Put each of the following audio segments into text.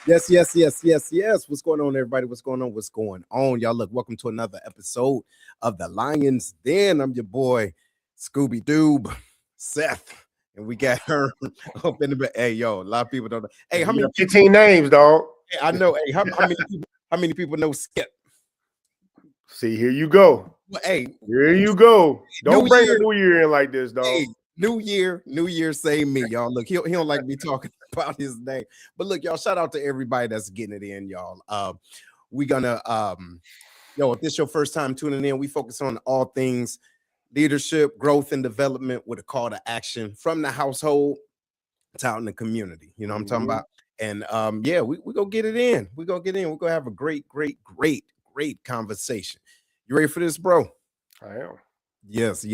Yes. What's going on, everybody? What's going on? What's going on? Y'all, look, welcome to another episode of the Lions Den. I'm your boy, Scooby Doob, Seth, and we got her up in the back. Hey, yo, a lot of people don't know. Hey, how many 15 names, dog? Hey, I know. Hey, how many people know Skip? See, here you go. Well, hey, here you go. Don't bring the new year in like this, dog. Hey, New Year, same me, y'all. Look, he don't like me talking about his name, but look, y'all, shout out to everybody that's getting it in, y'all. We gonna if this your first time tuning in, we focus on all things leadership, growth, and development with a call to action from the household to out in the community. You know what I'm talking about? And we gonna get it in. We're gonna have a great conversation. You ready for this, bro? I am. Yes.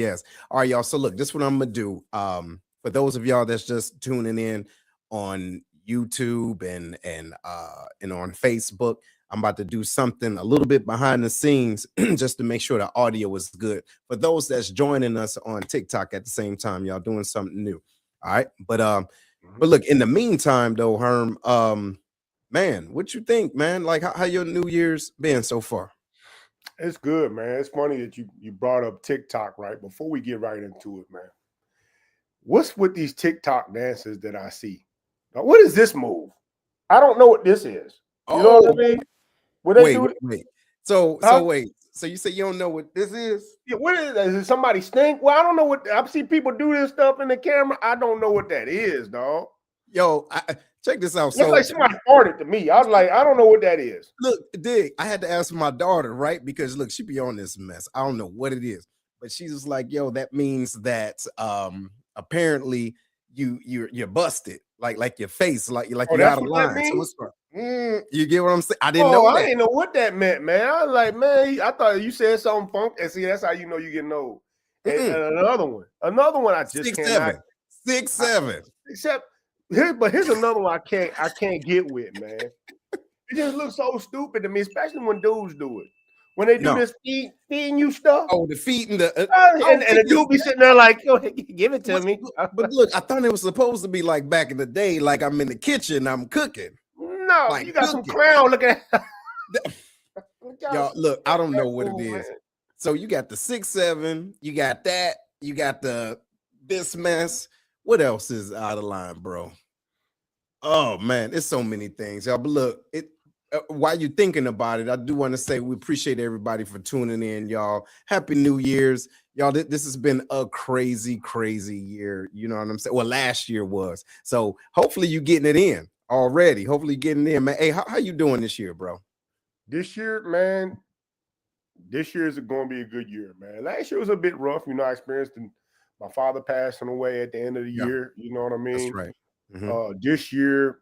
All right, y'all. So look, this is what I'm gonna do. For those of y'all that's just tuning in on YouTube and on Facebook, I'm about to do something a little bit behind the scenes just to make sure the audio is good. For those that's joining us on TikTok at the same time, y'all doing something new. All right. But look, in the meantime, though, Herm, man, what you think, man? Like how your New Year's been so far? It's good, man. It's funny that you brought up TikTok right before we get right into it, man. What's with these TikTok dances that I see? Now, what is this move? I don't know what this is. You know what I mean? What they do? Wait. So you say you don't know what this is? Yeah, what is that? Is it somebody stink? Well, I don't know what. I see people do this stuff in the camera. I don't know what that is, dog. Yo, check this out. It's like somebody farted to me. I was like, I don't know what that is. Look, Dig, I had to ask my daughter, right? Because look, she be on this mess. I don't know what it is, but she's just like, yo, that means that apparently you're busted, like your face, like you're out of line. So what's wrong? You get what I'm saying? I didn't know that. I didn't know what that meant, man. I was like, man, I thought you said something funky. And see, that's how you know you getting old. And another one I just 6'7", 6'7". Except here's another one I can't get with, man. It just looks so stupid to me, especially when dudes do it. When they do this feeding you stuff. Oh, the feeding the and the dude be sitting there like, yo, give it to me. But look, I thought it was supposed to be like back in the day, like I'm in the kitchen, I'm cooking. No, like you got some clown looking at y'all. Look, I don't know what it is. Man. So you got the 6'7", you got that, you got this mess. What else is out of line, bro? Oh man, it's so many things, y'all. But look, while you're thinking about it, I do want to say we appreciate everybody for tuning in, y'all. Happy New Year's, y'all. This has been a crazy year. You know what I'm saying? Well, last year was. So hopefully you getting it in already. Hopefully you're getting it in, man. Hey, how you doing this year, bro? This year, man. This year is going to be a good year, man. Last year was a bit rough. You know, I experienced my father passing away at the end of the year. You know what I mean? That's right. This year,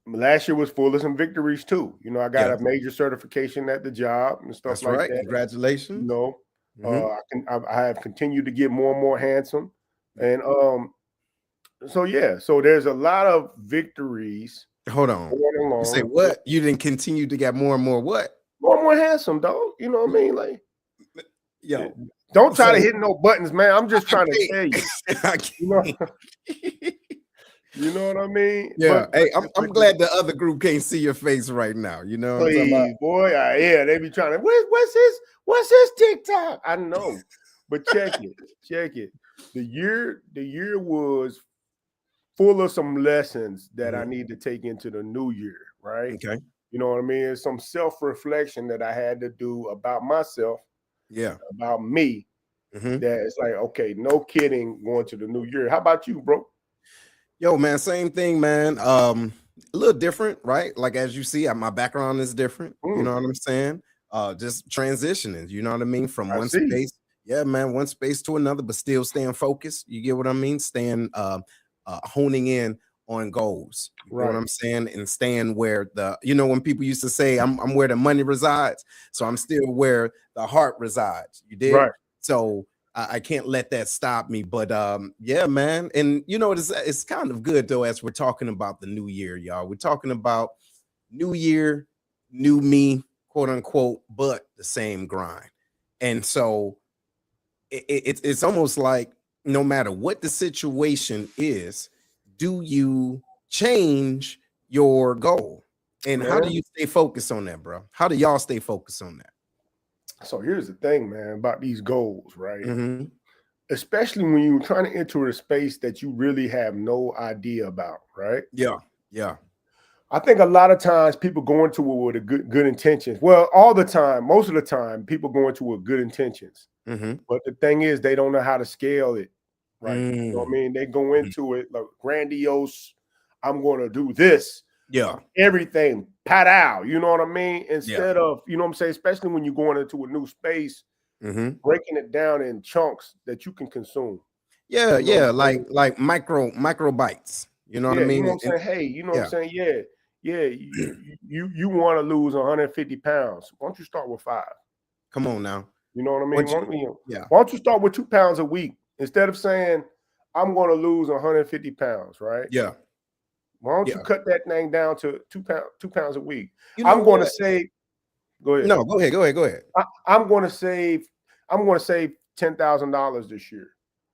last year was full of some victories too. You know, I got a major certification at the job and stuff like that. Congratulations. You know, I have continued to get more and more handsome, and so there's a lot of victories. Hold on. You say what? You didn't continue to get more and more what? More and more handsome, dog. You know what I mean? Like, yo, don't try to hit no buttons, man. I'm just trying to tell you. You know what I mean? Yeah. Hey, I'm glad the other group can't see your face right now. You know what I'm talking about? Boy, they be trying to. What's his TikTok? I know, but check it. The year was full of some lessons that I need to take into the new year, right? Okay. You know what I mean? It's some self-reflection that I had to do about myself, about me. That it's like, okay, no kidding, going to the new year. How about you, bro? Yo, man, same thing, man. A little different, right? Like as you see, my background is different. You know what I'm saying? Just transitioning, you know what I mean? From one space, one space to another, but still staying focused. You get what I mean? Staying honing in on goals. You know what I'm saying? And staying where when people used to say, I'm where the money resides. So I'm still where the heart resides. You did? Right. So I can't let that stop me. But yeah, man. And you know, it's kind of good though, as we're talking about the new year, y'all. We're talking about new year, new me, quote unquote, but the same grind. And so it's almost like no matter what the situation is, do you change your goal? And how do Man. you stay focused on that, bro? How do y'all stay focused on that? So here's the thing, man, about these goals, right? Mm-hmm. Especially when you're trying to enter a space that you really have no idea about, right? Yeah, yeah. I think a lot of times people go into it with a good intentions. Well, all the time, most of the time, people go into it with good intentions. Mm-hmm. But the thing is, they don't know how to scale it, right? You know what I Mm. mean? They go into it like grandiose. I'm going to do this. Yeah, Everything, pat out. You know what I mean? yeah. Instead of, you know what I'm saying, especially when you're going into a new space, Mm-hmm. breaking it down in chunks that you can consume. Yeah, You know what yeah. I'm saying? Like micro bites. You know what I Yeah, you know mean? what I'm saying? Hey, you know what I'm Yeah. saying? Yeah. You want to lose 150 pounds. Why don't you start with 5? Come on now. You know what I mean? What you, yeah. Why don't you start with 2 pounds a week instead of saying I'm going to lose 150 pounds, right? Yeah. Why don't you Yeah. cut that thing down to 2 pounds a week? You know I'm going to what? save. Go ahead. No, go ahead. I'm going to save. I'm going to save $10,000 this year.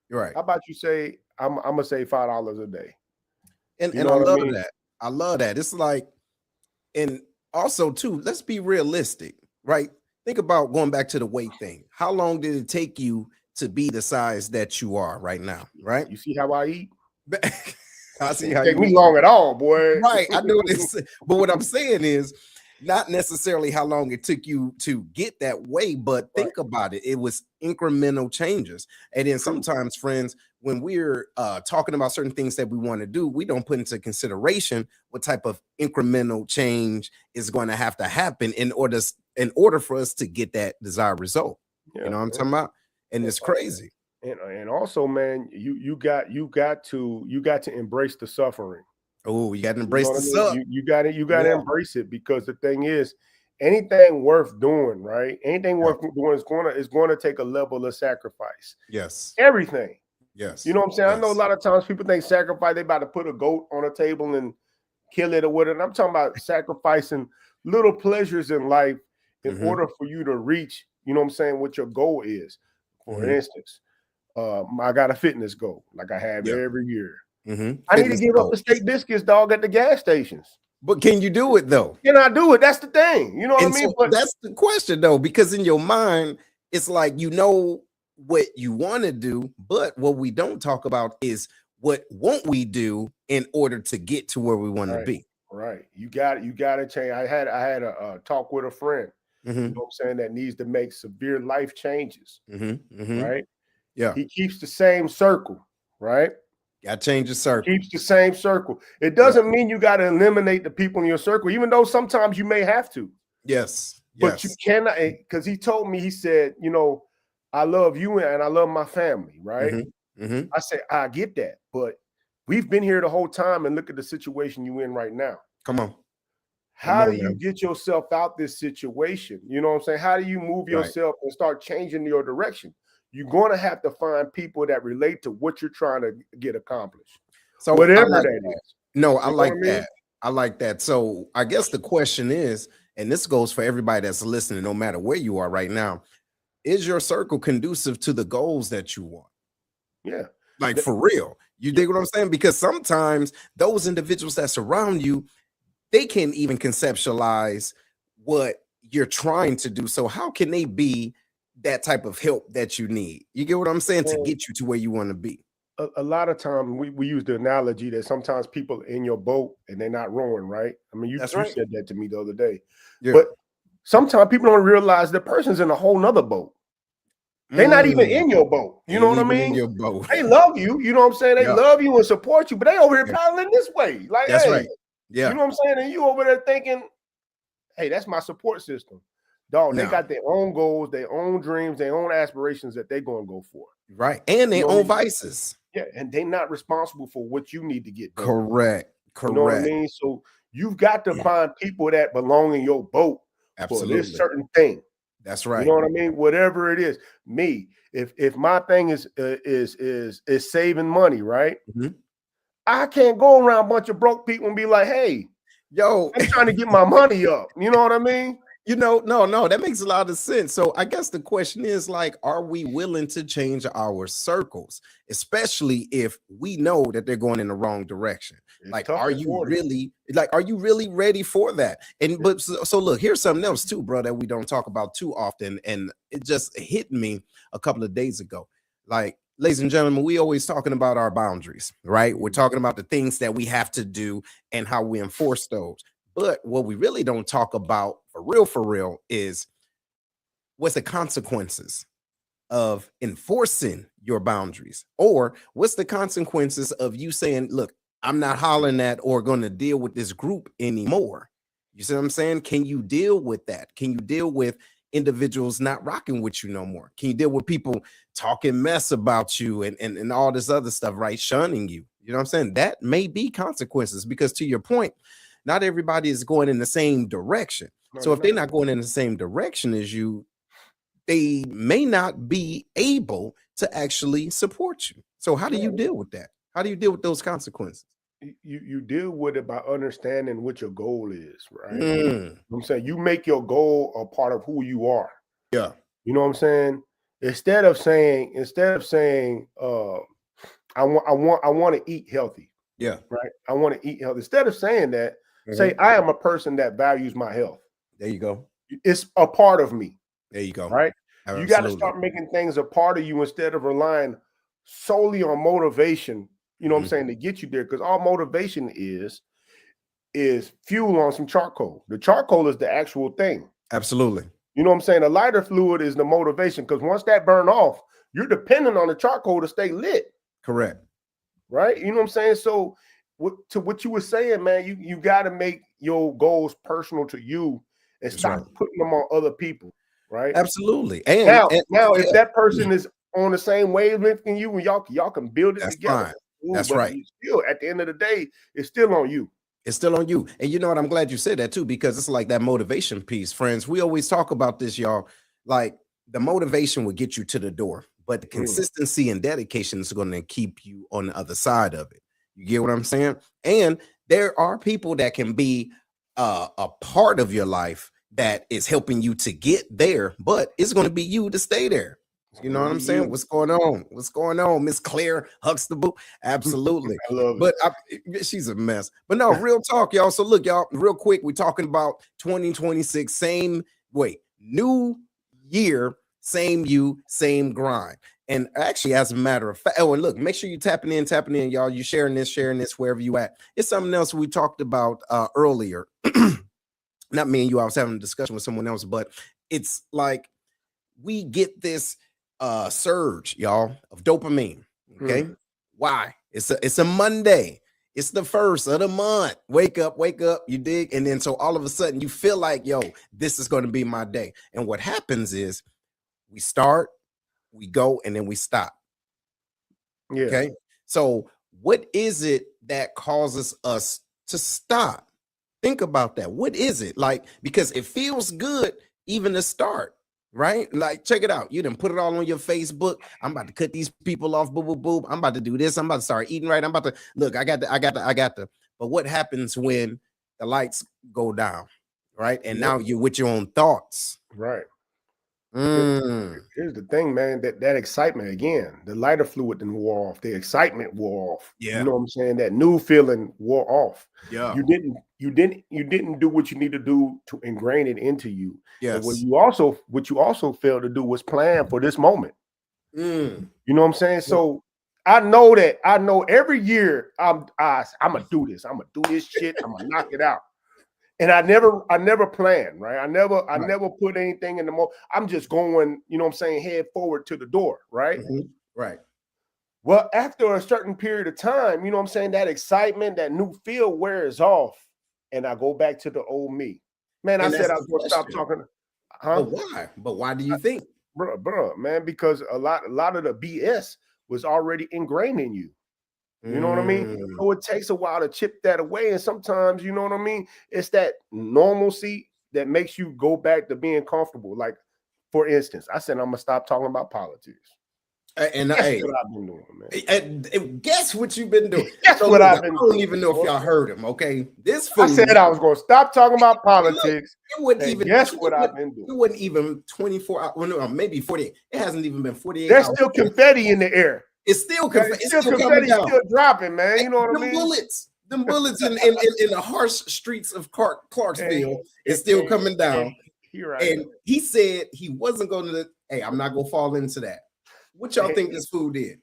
You're right. How about you say I'm going to save $5 a day? And You and know I what I love mean? that. I love that. It's like, and also too, let's be realistic, right? Think about going back to the weight thing. How long did it take you to be the size that you are right now? Right. You see how I eat? I see It how take you me eat. long at all, boy. Right. I know this, but what I'm saying is not necessarily how long it took you to get that way, but Right. think about it. It was incremental changes. And then sometimes, friends, when we're talking about certain things that we want to do, we don't put into consideration what type of incremental change is going to have to happen in order for us to get that desired result. Yeah, You know what I'm talking about? And it's crazy. and also, man, you got to embrace the suffering. Oh, you got to You know embrace what the I mean? suck. You got to Yeah. embrace it, because the thing is, anything worth doing, right? Anything Yeah. worth doing is going to take a level of sacrifice. Yes. Everything. Yes. You know what I'm saying? I know a Yes. lot of times people think sacrifice, they about to put a goat on a table and kill it or whatever. I'm talking about sacrificing little pleasures in life in order for you to reach, you know what I'm saying, what your goal is. For instance, I got a fitness goal like I have Yeah. every year. Mm-hmm. I need to give up the steak biscuits, dog, at the gas stations. But can you do it though? Can I do it? That's the thing. You know what And I mean? so But that's the question though, because in your mind, it's like you know what you want to do, but what we don't talk about is what won't we do in order to get to where we want to be. right. You got to change. I had a talk with a friend, you know what I'm saying, that needs to make severe life changes. Right. Yeah. He keeps the same circle, right? Got to change the circle. Keeps the same circle. It doesn't mean you got to eliminate the people in your circle, even though sometimes you may have to. Yes. But you cannot, because he told me, he said, you know, I love you and I love my family, right? I said, I get that, but we've been here the whole time, and look at the situation you're in right now. Come on. How do you get yourself out this situation? You know what I'm saying? How do you move yourself and start changing your direction? You're going to have to find people that relate to what you're trying to get accomplished. So whatever that is. No, I like that. I like that. So I guess the question is, and this goes for everybody that's listening, no matter where you are right now, is your circle conducive to the goals that you want? Yeah. Like for real. You dig what I'm saying? Because sometimes those individuals that surround you, they can't even conceptualize what you're trying to do. So how can they be that type of help that you need? You get what I'm saying? To get you to where you want to be. A lot of times we use the analogy that sometimes people in your boat and they're not rowing, right? I mean, you said that to me the other day. Yeah. But sometimes people don't realize the person's in a whole nother boat. They're not even in your boat. You know what I mean? In your boat. They love you. You know what I'm saying? They love you and support you, but they over here paddling this way. Like, that's hey, right. Yeah. You know what I'm saying? And you over there thinking, hey, that's my support system. Dog, they got their own goals, their own dreams, their own aspirations that they're going to go for. Right. And their own vices. Yeah. And they're not responsible for what you need to get done. Correct. You know what I mean? So you've got to find people that belong in your boat for this certain thing. That's right. You know what I mean? Whatever it is. Me, if my thing is saving money, right? I can't go around a bunch of broke people and be like, hey, yo, I'm trying to get my money up. You know what I mean? No, that makes a lot of sense. So I guess the question is like, are we willing to change our circles, especially if we know that they're going in the wrong direction? It's Like, tough are at you 40. really ready for that? And but so look, here's something else too, bro, that we don't talk about too often, and it just hit me a couple of days ago. Like, ladies and gentlemen, we always talking about our boundaries, right? We're talking about the things that we have to do and how we enforce those. But what we really don't talk about for real, is what's the consequences of enforcing your boundaries, or what's the consequences of you saying, look, I'm not hollering at or going to deal with this group anymore. You see what I'm saying? Can you deal with that? Can you deal with individuals not rocking with you no more? Can you deal with people talking mess about you and all this other stuff, right? Shunning you. You know what I'm saying? That may be consequences, because to your point, not everybody is going in the same direction. So if they're not going in the same direction as you, they may not be able to actually support you. So how do you deal with that? How do you deal with those consequences? You deal with it by understanding what your goal is, right? You know Mm, what I'm saying, you make your goal a part of who you are. yeah. You know what I'm saying? Instead of saying, I want to eat healthy, Yeah. right? I want to eat healthy. Instead of saying that, say Mhm. I am a person that values my health. There you go. It's a part of me, There you go. right? You got to Absolutely. start making things a part of you instead of relying solely on motivation, you know what I'm saying, to get you there. Because all motivation is fuel on some charcoal. The charcoal is the actual thing. Absolutely. You know what I'm saying? The lighter fluid is the motivation, because once that burn off, you're dependent on the charcoal to stay lit. Correct. Right? You know what I'm saying? So to what you were saying, man, you got to make your goals personal to you and That's stop right. putting them on other people. Right? Absolutely. Now, And if that person is on the same wavelength than you, and y'all can build it that's together. fine. Ooh, That's but right. you still, at the end of the day, it's still on you. It's still on you. And you know what? I'm glad you said that too, because it's like that motivation piece, friends. We always talk about this, y'all. Like, the motivation will get you to the door, but the consistency and dedication is going to keep you on the other side of it. You get what I'm saying? And there are people that can be a part of your life that is helping you to get there, but it's going to be you to stay there. You know what I'm saying? What's going on? What's going on, Miss Claire Huxtable? Absolutely. I love But it. she's a mess. But no, real talk, y'all. So look, y'all, real quick, we're talking about 2026. New year, same you, same grind. And actually, as a matter of fact, and look, make sure you tapping in, y'all. You sharing this wherever you at. It's something else we talked about earlier. Not me and you. I was having a discussion with someone else, but it's like we get this surge, y'all, of dopamine. Okay. Why? It's a Monday. It's the first of the month. Wake up, you dig? And then so all of a sudden you feel like, yo, this is going to be my day. And what happens is we start, we go, and then we stop. Yeah. Okay. So what is it that causes us to stop? Think about that. What is it? Like, because it feels good even to start, right? Like, check it out. You done put it all on your Facebook. I'm about to cut these people off. Boop, boop, boop. I'm about to do this. I'm about to start eating right. I'm about to look. I got the. But what happens when the lights go down, right? And now you're with your own thoughts. Right. Here's the thing, man. That excitement again, the lighter fluid then wore off. The excitement wore off. Yeah. You know what I'm saying? That new feeling wore off. Yeah. You didn't do what you need to do to ingrain it into you. Yes. And what you also failed to do was plan for this moment. You know what I'm saying? So I know every year I'm gonna do this. I'm gonna do this shit. I'm gonna knock it out. And I never planned, right? I never put anything in the I'm just going, you know what I'm saying, head forward to the door, right? Right. Well, after a certain period of time, you know what I'm saying, that excitement, that new feel wears off, and I go back to the old me. Man, I said I was gonna stop talking. But why? But why do you think? Bro, man, because a lot of the BS was already ingrained in you. You know what I mean? So it takes a while to chip that away. And sometimes, you know what I mean? It's that normalcy that makes you go back to being comfortable. Like, for instance, I said, I'm going to stop talking about politics. And Guess what I've been doing, man. And guess what you've been doing? Guess what I've been doing. I don't even know if y'all heard him. Okay, this fool. I said I was going to stop talking about politics. It wouldn't even. Guess what I've been doing? It wasn't even 24 hours. Well, no, maybe 48. It hasn't even been 48. There's hours. still confetti in the air. It's still confetti. It's still confetti. Still dropping, man. You know what I mean? Them bullets in the harsh streets of Clarksville is still coming down. And he said he wasn't going to. Hey, I'm not going to fall into that. What y'all think this fool did?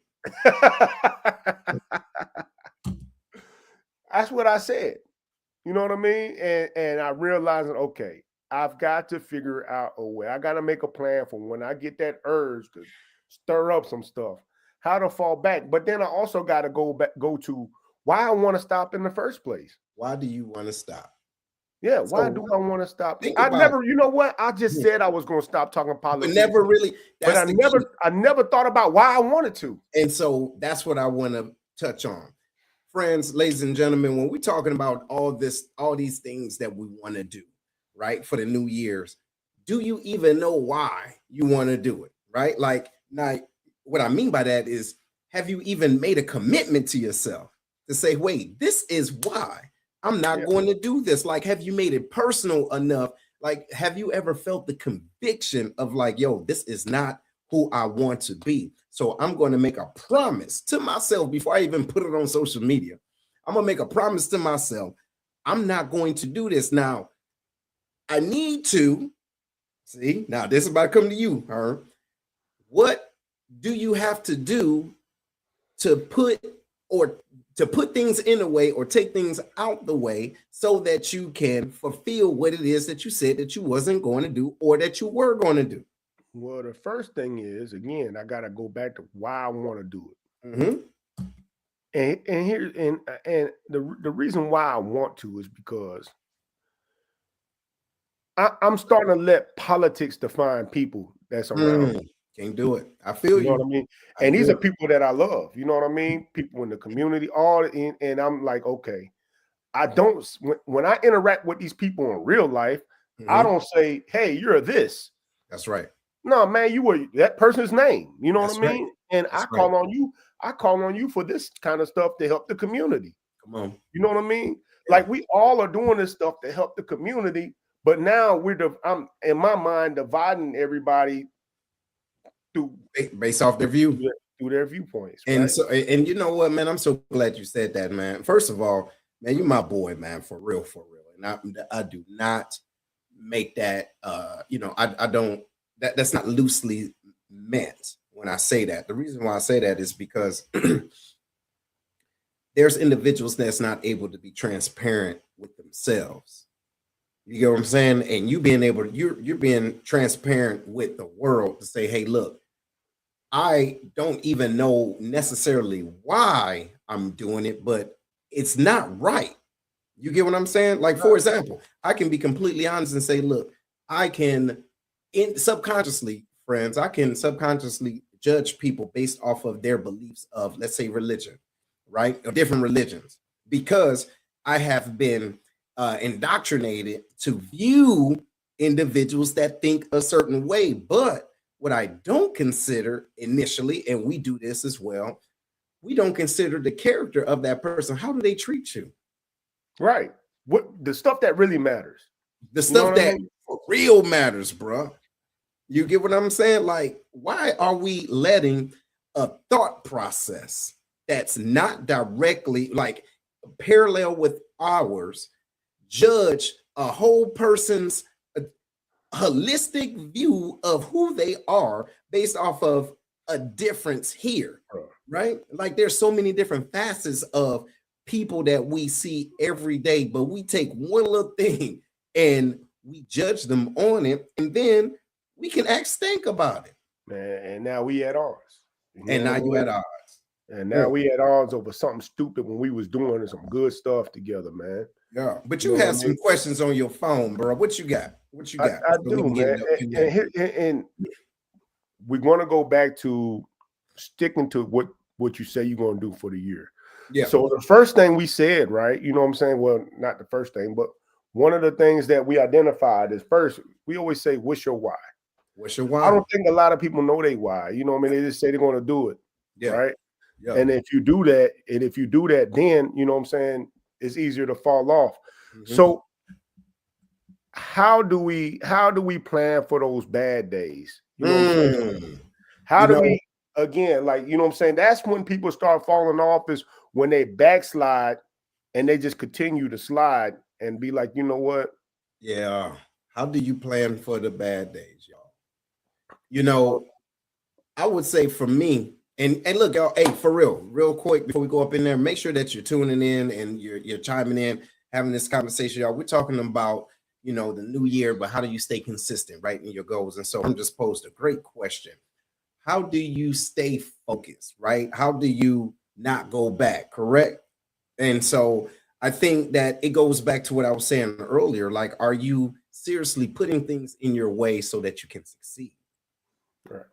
That's what I said. You know what I mean? And I realized, okay, I've got to figure out a way. I got to make a plan for when I get that urge to stir up some stuff, how to fall back. But then I also got to go to why I want to stop in the first place. Why do you want to stop? Yeah, why do I want to stop? You know what? I just said I was going to stop talking politics. But never really. But I never thought about why I wanted to. And so that's what I want to touch on. Friends, ladies and gentlemen, when we're talking about all these things that we want to do, right, for the New Year's, do you even know why you want to do it, right? Like, now, what I mean by that is, have you even made a commitment to yourself to say, wait, this is why I'm not going to do this? Like, have you made it personal enough? Like, have you ever felt the conviction of like, yo, this is not who I want to be? So I'm going to make a promise to myself before I even put it on social media. I'm going to make a promise to myself. I'm not going to do this. Now, I need to see. Now, this is about to come to you, Herb. What do you have to do to put things in a way or take things out the way so that you can fulfill what it is that you said that you wasn't going to do or that you were going to do? Well, the first thing is, again, I got to go back to why I want to do it. Mm-hmm. And the reason why I want to is because I'm starting to let politics define people that's around me. Can't do it. I feel you. You know what I mean? And these are people that I love. You know what I mean? People in the community, and I'm like, okay, I don't, when I interact with these people in real life, I don't say, hey, you're this. That's right. No, man, you were that person's name. You know what I mean? Right. And I call on you. I call on you for this kind of stuff to help the community. Come on. You know what I mean? Yeah. Like, we all are doing this stuff to help the community, but now I'm in my mind dividing everybody through based off their view, through their viewpoints. Right? And so, and you know what, man, I'm so glad you said that, man. First of all, man, you're my boy, man, for real. And I do not make that. I don't. That's not loosely meant when I say that. The reason why I say that is because there's individuals that's not able to be transparent with themselves. You get what I'm saying? And you being able to, you're being transparent with the world to say, hey, look, I don't even know necessarily why I'm doing it, but it's not right. You get what I'm saying? Like, for example, I can be completely honest and say, look, I can subconsciously judge people based off of their beliefs of, let's say, religion, right? Or different religions, because I have been indoctrinated to view individuals that think a certain way. But what I don't consider initially, and we do this as well, we don't consider the character of that person. How do they treat you? Right. What the stuff that really matters. The stuff that for real matters, bro. You get what I'm saying? Like, why are we letting a thought process that's not directly like parallel with ours judge a whole person's holistic view of who they are based off of a difference here, right? Like, there's so many different facets of people that we see every day, but we take one little thing and we judge them on it, and then we can think about it. Man, and now we at odds. And now you at odds. And now we at odds over something stupid when we was doing some good stuff together, man. Yeah, but you have some questions on your phone, bro. What you got? What you got? I do, man. And we're going to go back to sticking to what you say you're going to do for the year. Yeah. So the first thing we said, right? You know what I'm saying? Well, not the first thing, but one of the things that we identified is, first, we always say, what's your why? What's your why? I don't think a lot of people know they why. You know what I mean? They just say they're going to do it. Yeah. Right. Yeah. And if you do that, then, you know what I'm saying, it's easier to fall off. Mm-hmm. So how do we plan for those bad days? You know what I'm saying? How do we, again, like, you know what I'm saying? That's when people start falling off, is when they backslide and they just continue to slide and be like, you know what? Yeah. How do you plan for the bad days, y'all? You know, I would say for me, and look, y'all, hey, for real quick, before we go up in there, make sure that you're tuning in and you're chiming in, having this conversation, y'all. We're talking about, you know, the new year, but how do you stay consistent, right, in your goals? And so I'm just posed a great question. How do you stay focused, right? How do you not go back, correct? And so I think that it goes back to what I was saying earlier. Like, are you seriously putting things in your way so that you can succeed? Right.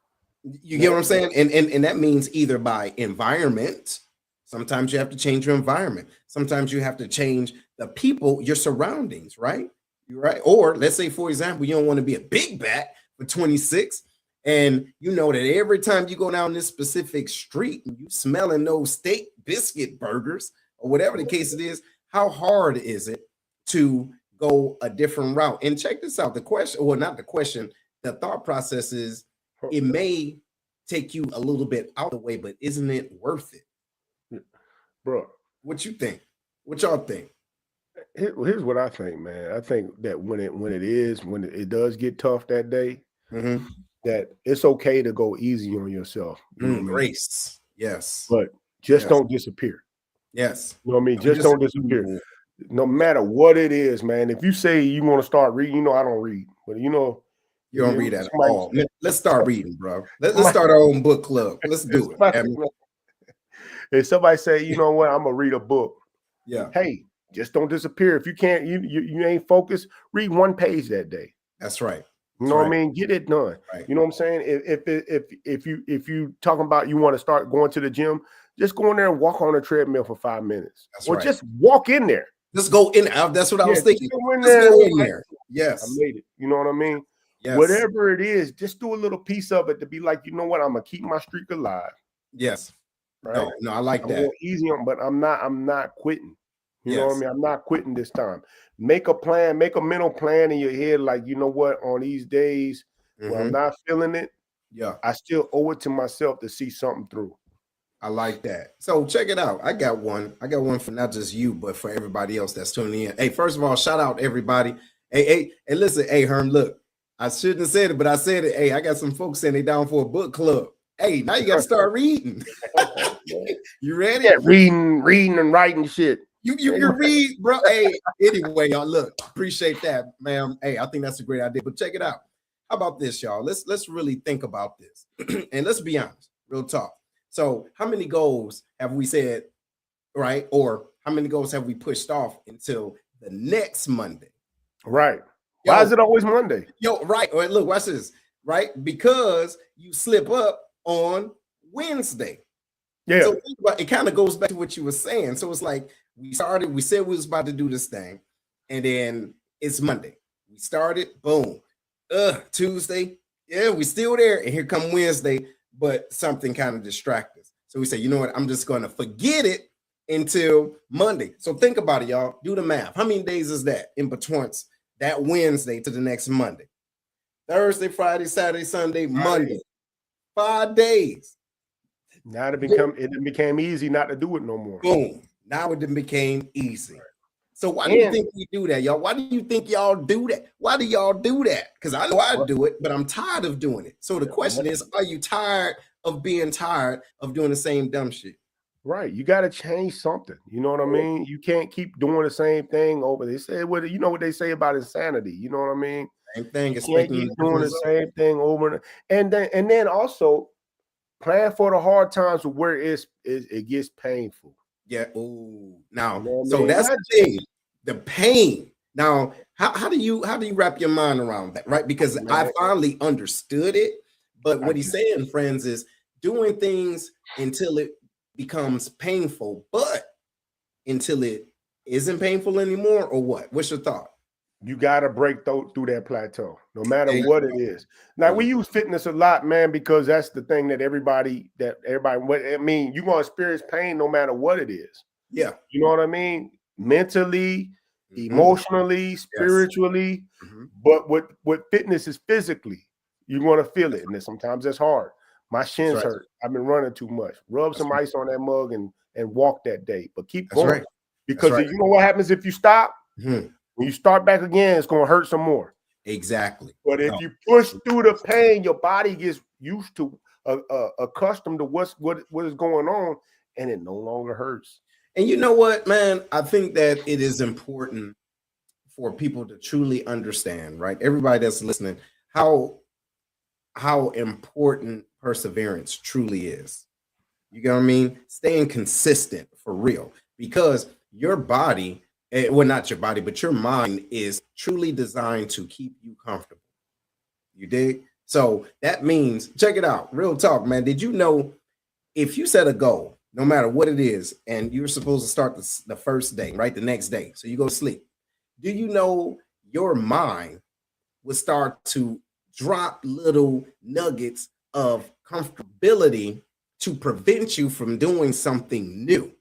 You get what I'm saying? And that means either by environment. Sometimes you have to change your environment. Sometimes you have to change the people, your surroundings, right? You're right. Or let's say, for example, you don't want to be a big bat for 26. And you know that every time you go down this specific street and you smelling those steak biscuit burgers or whatever the case it is, how hard is it to go a different route? And check this out. The question, or not the question, the thought process is, it may take you a little bit out of the way, but isn't it worth it? Bro, what you think? What y'all think? Here's what I think, man. I think that when it does get tough that day, that it's okay to go easy on yourself. You know what I mean? Grace. Yes. But just don't disappear. Yes. You know what I mean? Just don't disappear. No matter what it is, man. If you say you want to start reading, you know, I don't read, but you know, you don't read at all. Let's start reading, bro. Let's start our own book club. Let's do it. If somebody say, you know what, I'm gonna read a book. Yeah. Hey, just don't disappear. If you can't, you ain't focused, read one page that day. That's right. You know what I mean? Get it done. Right. You know what I'm saying? If you talking about you want to start going to the gym, just go in there and walk on a treadmill for 5 minutes. That's or just walk in there. Just go in. That's what I was thinking. Go in there. Yes. I made it. You know what I mean? Yes. Whatever it is, just do a little piece of it to be like, you know what? I'm gonna keep my streak alive. Yes. Right. No, I like I'm that. Easy on, but I'm not quitting. You know what I mean? I'm not quitting this time. Make a plan, make a mental plan in your head, like, you know what, on these days when I'm not feeling it, I still owe it to myself to see something through. I like that. So check it out. I got one for not just you, but for everybody else that's tuning in. Hey, first of all, shout out everybody. Hey, listen, hey, Herm, look, I shouldn't have said it, but I said it. Hey, I got some folks saying they down for a book club. Hey, now you got to start reading. You ready? Yeah, reading and writing shit. You read, bro. Hey, anyway, y'all, look, appreciate that, ma'am. Hey, I think that's a great idea. But check it out. How about this, y'all? Let's really think about this. And let's be honest, real talk. So how many goals have we said, right? Or how many goals have we pushed off until the next Monday? Right. Why is it always Monday? Right. All right, look, watch this. Right? Because you slip up on Wednesday. Yeah. So it kind of goes back to what you were saying. So it's like we said we was about to do this thing, and then it's Monday. We started, boom. Tuesday, yeah, we still there. And here come Wednesday, but something kind of distracted us. So we say, you know what? I'm just going to forget it until Monday. So think about it, y'all. Do the math. How many days is that in between that Wednesday to the next Monday? Thursday, Friday, Saturday, Sunday, Monday. 5 days. Now it became easy not to do it no more. Boom. Now it became easy. So why do you think we do that, y'all? Why do you think y'all do that? Why do y'all do that? Because I know I do it, but I'm tired of doing it. So the question is, are you tired of being tired of doing the same dumb shit? Right. You got to change something. You know what I mean? You can't keep doing the same thing over. They say you know what they say about insanity. You know what I mean? Same thing. You can't keep doing the same thing over and then also plan for the hard times where it gets painful. Yeah. Oh, now, so that's the thing. The pain. Now, how do you wrap your mind around that? Right? Because I finally understood it. But what he's saying, friends, is doing things until it becomes painful, but until it isn't painful anymore, or what? What's your thought? You got to break through that plateau, no matter what it is. Now, we use fitness a lot, man, because that's the thing that everybody, what I mean, you're going to experience pain no matter what it is. Yeah. You know what I mean? Mentally, emotionally, spiritually. But what fitness is physically, you're going to feel it. And sometimes that's hard. My shins hurt. I've been running too much. Rub some ice on that mug and walk that day. But keep going. Because you know what happens if you stop? When you start back again, it's going to hurt some more. Exactly. But if you push through the pain, your body gets used to, accustomed to what is going on, and it no longer hurts. And you know what, man? I think that it is important for people to truly understand, right? Everybody that's listening, how important perseverance truly is. You get what I mean? Staying consistent for real, because your body, well, not your body, but your mind is truly designed to keep you comfortable. You dig? So that means, check it out, real talk, man. Did you know if you set a goal, no matter what it is, and you're supposed to start the first day, right? The next day. So you go to sleep. Do you know your mind will start to drop little nuggets of comfortability to prevent you from doing something new?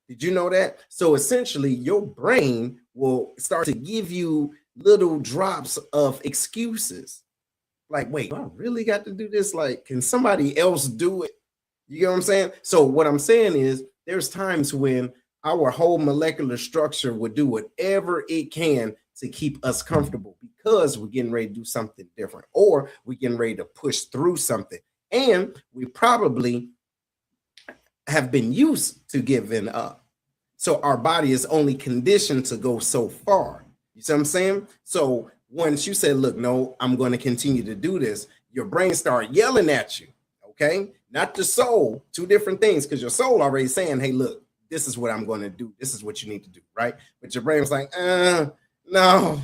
Did you know that? So essentially, your brain will start to give you little drops of excuses. Like, wait, I really got to do this? Like, can somebody else do it? You get what I'm saying? So what I'm saying is there's times when our whole molecular structure would do whatever it can to keep us comfortable because we're getting ready to do something different, or we're getting ready to push through something. And we probably have been used to giving up. So our body is only conditioned to go so far. You see what I'm saying? So once you say, look, no, I'm going to continue to do this, your brain start yelling at you. Okay, not the soul, two different things, because your soul already saying, hey, look, this is what I'm going to do. This is what you need to do, right? But your brain was like, no.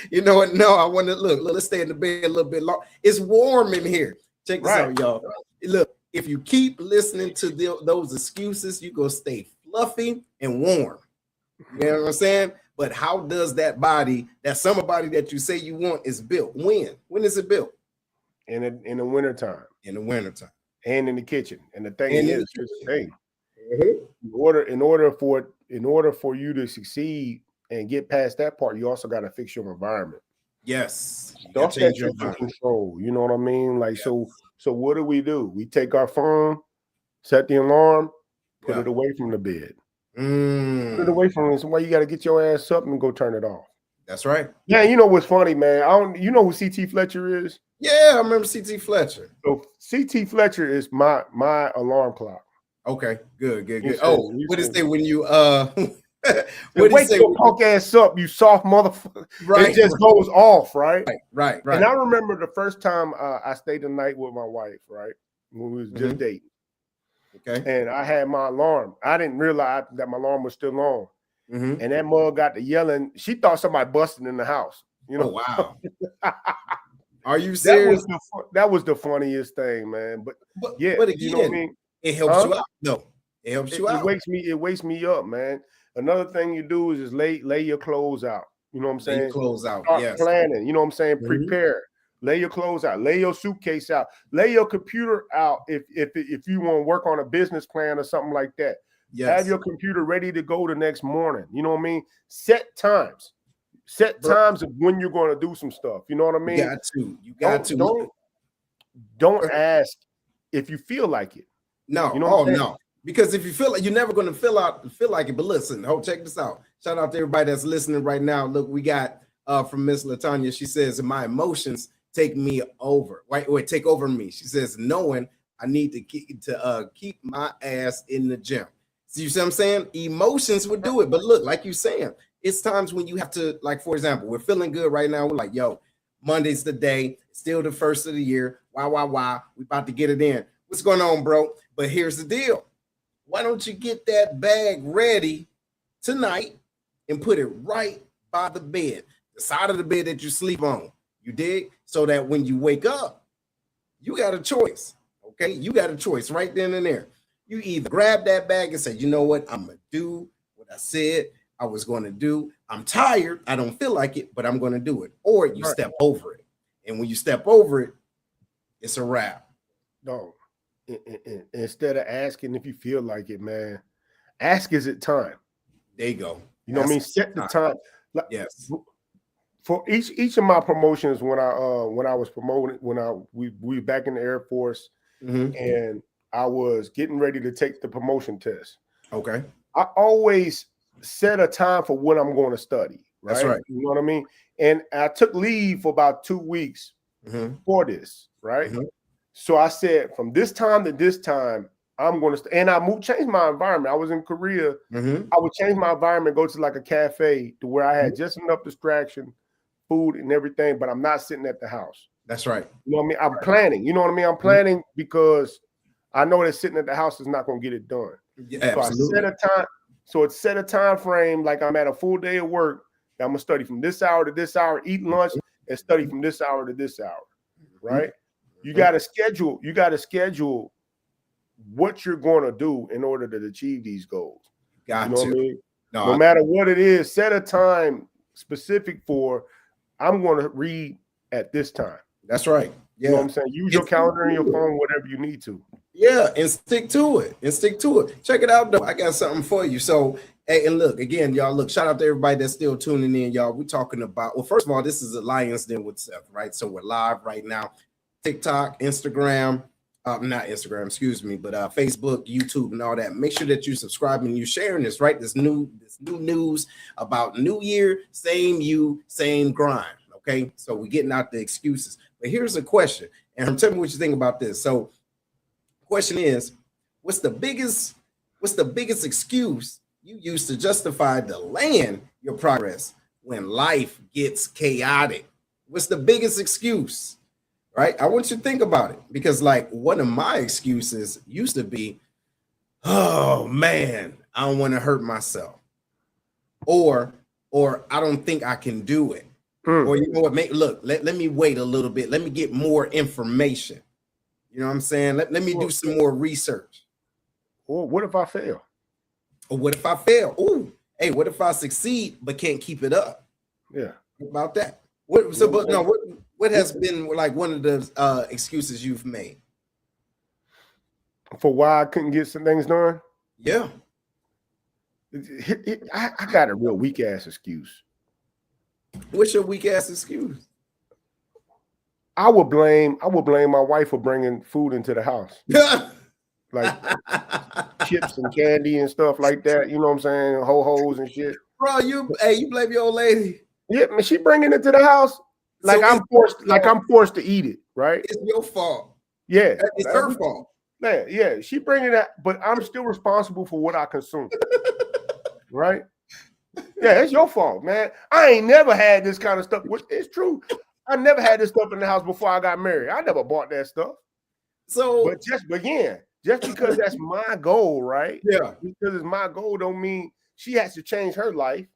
You know what? No, I want to look, let's stay in the bed a little bit long. It's warm in here. Check this out, y'all. Look, if you keep listening to those excuses, you're going to stay fluffy and warm. You know what I'm saying? But how does that body, that summer body that you say you want, is built? When? When is it built? In the wintertime. In the wintertime. And in the kitchen. And the thing is, hey, in order for you to succeed and get past that part, you also got to fix your environment. Yes. Stuff that you can control. You know what I mean? Like, so what do? We take our phone, set the alarm, put it away from the bed. Put it away from it. So why you got to get your ass up and go turn it off? That's right. Yeah, you know what's funny, man? You know who C.T. Fletcher is? Yeah, I remember C.T. Fletcher. So C.T. Fletcher is my alarm clock. Okay, good. Oh, what did it say when you wake your punk ass up, you soft motherfucker? Right, it just goes off, right? Right. And I remember the first time I stayed the night with my wife, right, when we was just dating. Okay, and I had my alarm. I didn't realize that my alarm was still on. And that mug got to yelling. She thought somebody busted in the house. You know? Oh, wow. Are you serious? That was the funniest thing, man. But yeah, but again, you know what I mean? It helps you out. No, it helps you out. It wakes me up, man. Another thing you do is lay your clothes out. You know what I'm saying? Lay your clothes out. Start planning. You know what I'm saying? Prepare. Lay your clothes out. Lay your suitcase out. Lay your computer out if you want to work on a business plan or something like that. Yes. Have your computer ready to go the next morning. You know what I mean? Set times. Set times of when you're going to do some stuff. You know what I mean? You got to. Don't ask if you feel like it. No. You know no. Because if you feel like, you're never going to feel like it. But listen, check this out. Shout out to everybody that's listening right now. Look, we got from Miss LaTanya. She says, my emotions take me over. Right? Or take over me. She says, knowing I need to keep my ass in the gym. See what I'm saying? Emotions would do it. But look, like you're saying, it's times when you have to, like, for example, we're feeling good right now. We're like, yo, Monday's the day, still the first of the year. Why? We about to get it in. What's going on, bro? But here's the deal. Why don't you get that bag ready tonight and put it right by the bed, the side of the bed that you sleep on? You dig? So that when you wake up, you got a choice. Okay? You got a choice right then and there. You either grab that bag and say, you know what? I'm going to do what I said I was going to do. I'm tired. I don't feel like it, but I'm going to do it. Or you step over it. And when you step over it, it's a wrap. No. Instead of asking if you feel like it, man, ask, is it time? There you go. You know what I mean? Set the time. Yes. For each of my promotions, when I was promoted, we were back in the Air Force, and I was getting ready to take the promotion test. Okay. I always set a time for when I'm going to study. Right? That's right. You know what I mean? And I took leave for about 2 weeks for this, right? So I said, from this time to this time, I'm going to, and I changed my environment. I was in Korea. I would change my environment, go to like a cafe to where I had just enough distraction, food and everything, but I'm not sitting at the house. That's right. You know what I mean? I'm planning. You know what I mean? I'm planning because I know that sitting at the house is not going to get it done. Yeah, so absolutely. I set a time. So it's set a time frame, like I'm at a full day of work. I'm going to study from this hour to this hour, eat lunch, and study from this hour to this hour, right? You got to schedule what you're going to do in order to achieve these goals. You know what I mean? No matter what it is, set a time specific for, I'm going to read at this time. That's right. Yeah. You know what I'm saying? Use your calendar and your phone, whatever you need to. Yeah, and stick to it. Check it out, though. I got something for you. So, hey, and look, again, y'all, look, shout out to everybody that's still tuning in, y'all. We're talking about, well, first of all, this is Alliance Den with Seth, right? So we're live right now. TikTok, Instagram, not Instagram, excuse me, but Facebook, YouTube, and all that. Make sure that you subscribe and you sharing this, right? This new news about New Year, same you, same grind. Okay, so we're getting out the excuses. But here's a question, and tell me what you think about this. So, question is, what's the biggest excuse you use to justify delaying your progress when life gets chaotic? What's the biggest excuse? Right? I want you to think about it, because like one of my excuses used to be, oh man, I don't want to hurt myself, or I don't think I can do it, or you know what? Let me wait a little bit. Let me get more information. You know what I'm saying? Let me do some more research. Or what if I fail? Or what if I fail? Oh, hey, what if I succeed but can't keep it up? Yeah. What about that? What has been like one of the excuses you've made for why I couldn't get some things done? Yeah. I got a real weak ass excuse. What's your weak ass excuse? I would blame my wife for bringing food into the house. Like chips and candy and stuff like that. You know what I'm saying? Ho-hos and shit. Bro, you blame your old lady. Yeah, man, she bringing it to the house. Like I'm forced to eat it, right? It's your fault. Yeah. It's her fault. Man, yeah, she bringing that, but I'm still responsible for what I consume. Right? Yeah, it's your fault, man. I ain't never had this kind of stuff, which is true. I never had this stuff in the house before I got married. I never bought that stuff. So, but just because that's my goal, right? Yeah. Because it's my goal don't mean she has to change her life.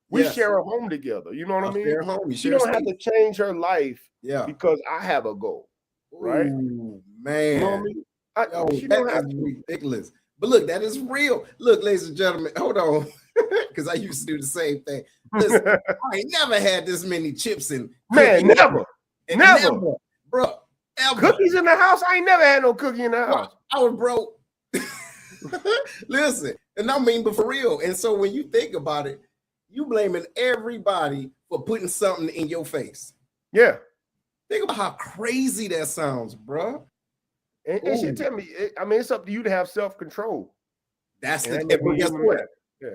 We share a home together. You know what I mean? Share a home. She don't have to change her life because I have a goal. Right? Ooh, man. You know what I mean? That is ridiculous. But look, that is real. Look, ladies and gentlemen, hold on. Because I used to do the same thing. Listen, I ain't never had this many chips and never, bro. Ever. Cookies in the house? I ain't never had no cookie in the house. I was broke. Listen, and I mean, but for real. And so when you think about it, you blaming everybody for putting something in your face. Yeah. Think about how crazy that sounds, bro. And she tell me, I mean, it's up to you to have self-control. That's the guess what? Yeah.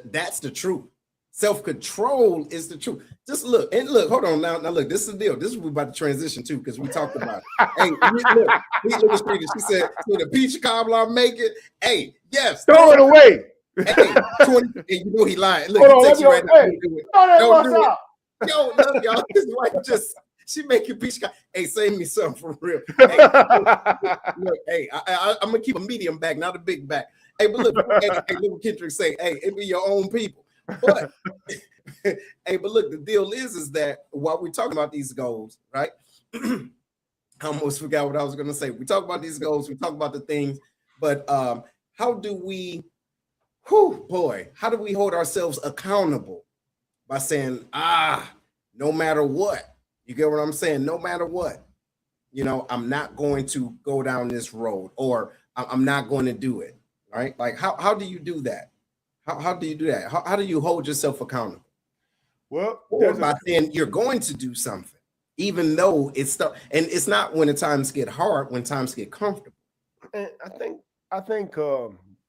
That's the truth. Self-control is the truth. Just look, hold on now. Now look, this is the deal. This is what we're about to transition to because we talked about it. Hey, look, she said, so the peach cobbler I'm making, hey, yes. Throw it away. Hey, 20, you know he lying. Look, hold he takes you right now. Don't do it. Yo, look, y'all, his wife she making peach cobbler. Hey, save me something for real. Hey, I'm gonna keep a medium back, not a big back. Hey, but look, hey, little Kendrick say, hey, it be your own people. But hey, but look, the deal is that while we're talking about these goals, right? I almost forgot what I was gonna say. We talk about these goals, we talk about the things, but how do we whew, boy, how do we hold ourselves accountable? By saying, no matter what, you get what I'm saying? No matter what, I'm not going to go down this road, or I'm not going to do it. Right? Like, how do you do that? How do you do that? How do you hold yourself accountable? Well, or by saying you're going to do something, even though it's stuff, and it's not when the times get hard, when times get comfortable. And I think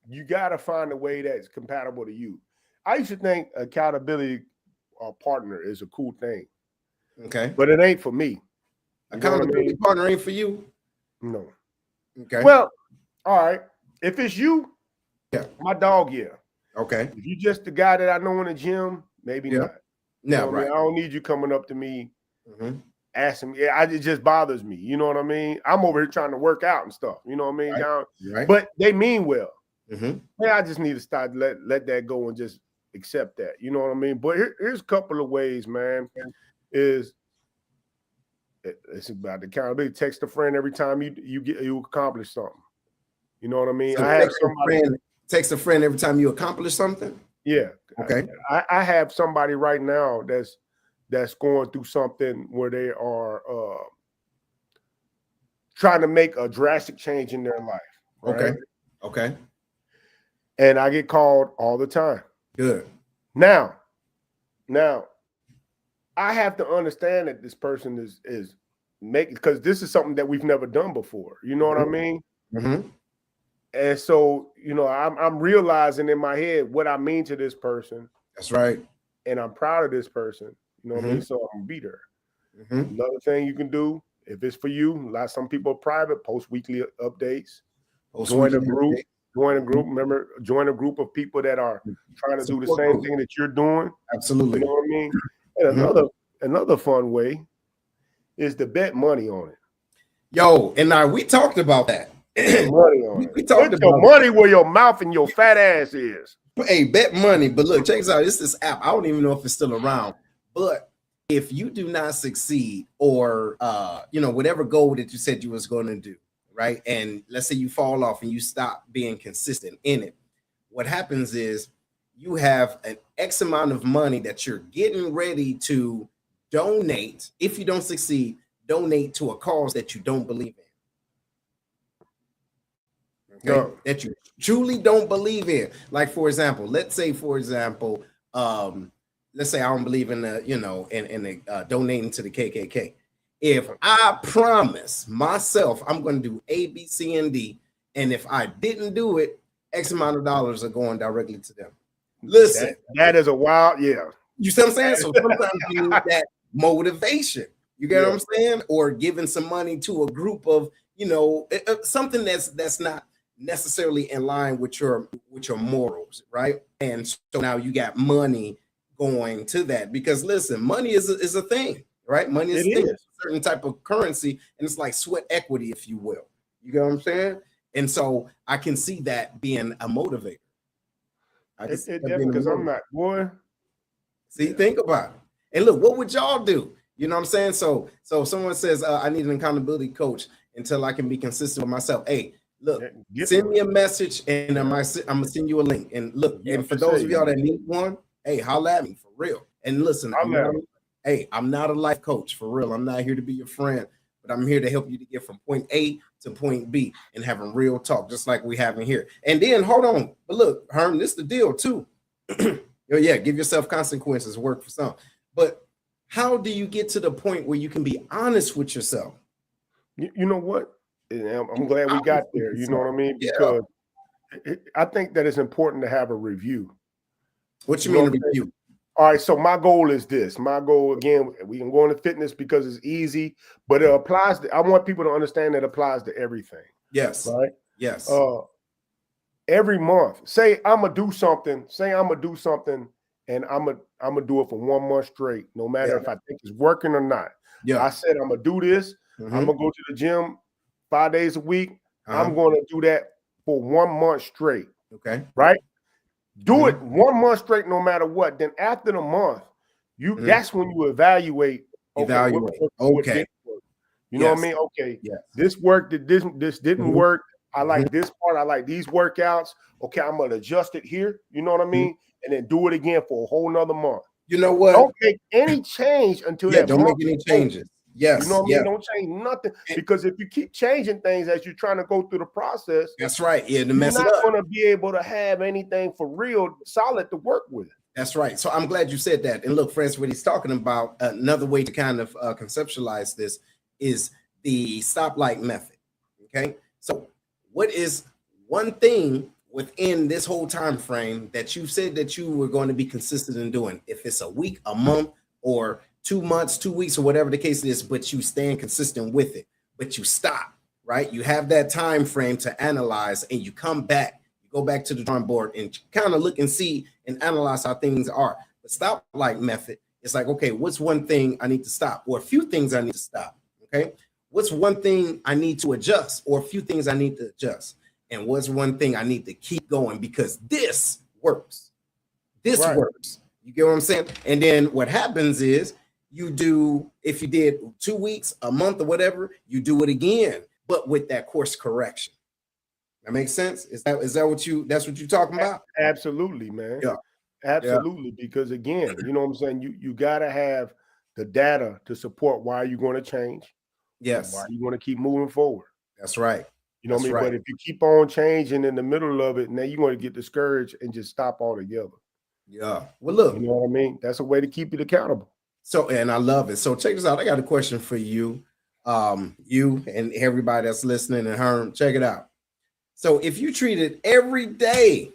you got to find a way that's compatible to you. I used to think accountability partner is a cool thing. Okay. But it ain't for me. Accountability partner ain't for you? No. Okay. Well, all right. If it's you, yeah. My dog, yeah. Okay. If you just the guy that I know in the gym, maybe not. No, right. I don't need you coming up to me asking me. It just bothers me. You know what I mean? I'm over here trying to work out and stuff. You know what I mean? Right. But they mean well. I just need to start let that go and just accept that. You know what I mean? But here's a couple of ways, man. It's about accountability. Text a friend every time you accomplish something. You know what I mean? So text a friend every time you accomplish something. Yeah. Okay. I have somebody right now that's going through something where they are trying to make a drastic change in their life. Right? Okay. And I get called all the time. Good. Now, I have to understand that this person is making, because this is something that we've never done before. You know what I mean? And so, I'm realizing in my head what I mean to this person. That's right. And I'm proud of this person. You know what I mean? So I'm gonna be there. Another thing you can do, if it's for you, some people are private, post weekly updates. Join a group. Remember, join a group of people that are trying to do the same thing that you're doing. Absolutely. You know what I mean? And another fun way is to bet money on it. Yo, and now we talked about that. Money on it. We talked about your money where your mouth and your fat ass is. Hey, bet money. But look, check this out. This app. I don't even know if it's still around. But if you do not succeed, or whatever goal that you said you was going to do, right? And let's say you fall off and you stop being consistent in it. What happens is you have an X amount of money that you're getting ready to donate. If you don't succeed, donate to a cause that you don't believe in. Okay? That you truly don't believe in. Like, for example, let's say I don't believe in donating to the KKK. If I promise myself I'm going to do A, B, C, and D, and if I didn't do it, X amount of dollars are going directly to them. Listen, that is a wild, yeah. You see what I'm saying? So sometimes you need that motivation. You get what I'm saying? Or giving some money to a group of, something that's not necessarily in line with your morals, right? And so now you got money going to that, because listen, money is a thing, right? Money is a thing, a certain type of currency, and it's like sweat equity, if you will. You get what I'm saying? And so I can see that being a motivator. Because I'm not, boy. See, think about it. And look, what would y'all do? You know what I'm saying? So if someone says, I need an accountability coach until I can be consistent with myself. Hey, look, send me a message and I'm gonna send you a link. And look, and for those of y'all that need one, hey, holla at me for real. And listen, I'm not a life coach for real. I'm not here to be your friend, but I'm here to help you to get from point A to point B and having real talk, just like we having here. And then hold on, but look, Herm, this is the deal too. Yeah, give yourself consequences, work for some. But how do you get to the point where you can be honest with yourself? You know what? I'm glad we got there. You know what I mean? Because I think that it's important to have a review. What you mean a review? All right, so my goal is this. My goal, again, we can go into fitness because it's easy, but it applies I want people to understand that it applies to everything. Yes. Right? Yes. Every month, say I'm gonna do something, and I'm gonna do it for 1 month straight, no matter if I think it's working or not. Yeah. I said I'm gonna do this. I'm gonna go to the gym 5 days a week. I'm gonna do that for 1 month straight. Okay. Right? Do it 1 month straight, no matter what. Then after the month, that's when you evaluate. Okay. Okay. You know what I mean? Okay. Yes. This worked. This didn't work. I like this part. I like these workouts. Okay, I'm gonna adjust it here. You know what I mean? And then do it again for a whole nother month. You know what? Don't make any change until that don't month. make any changes. Yes. You know what I mean? Don't change nothing, because if you keep changing things as you're trying to go through the process, that's right. Yeah, you're not going to be able to have anything for real solid to work with. That's right. So I'm glad you said that. And look, friends, what he's talking about, another way to kind of conceptualize this is the stoplight method. Okay. So what is one thing within this whole time frame that you said that you were going to be consistent in doing? If it's a week, a month, or 2 months, 2 weeks, or whatever the case is, but you stand consistent with it, but you stop, right? You have that time frame to analyze, and you come back, you go back to the drawing board and kind of look and see and analyze how things are. The stoplight method, it's like, okay, what's one thing I need to stop, or a few things I need to stop? Okay. What's one thing I need to adjust, or a few things I need to adjust? And what's one thing I need to keep going because this works? This works. You get what I'm saying? And then what happens is you do, if you did 2 weeks, a month, or whatever, you do it again, but with that course correction. That makes sense? Is that what that's what you're talking about? Absolutely, man. Yeah. Absolutely. Yeah. Because again, you know what I'm saying? You gotta have the data to support why you're going to change. Yes. Why you want to keep moving forward. That's right. You know what I mean? Right. But if you keep on changing in the middle of it, now you're going to get discouraged and just stop altogether. Yeah. Well, look. You know what I mean? That's a way to keep it accountable. So, and I love it. So check this out. I got a question for you. You and everybody that's listening and heard, check it out. So if you treat it every day,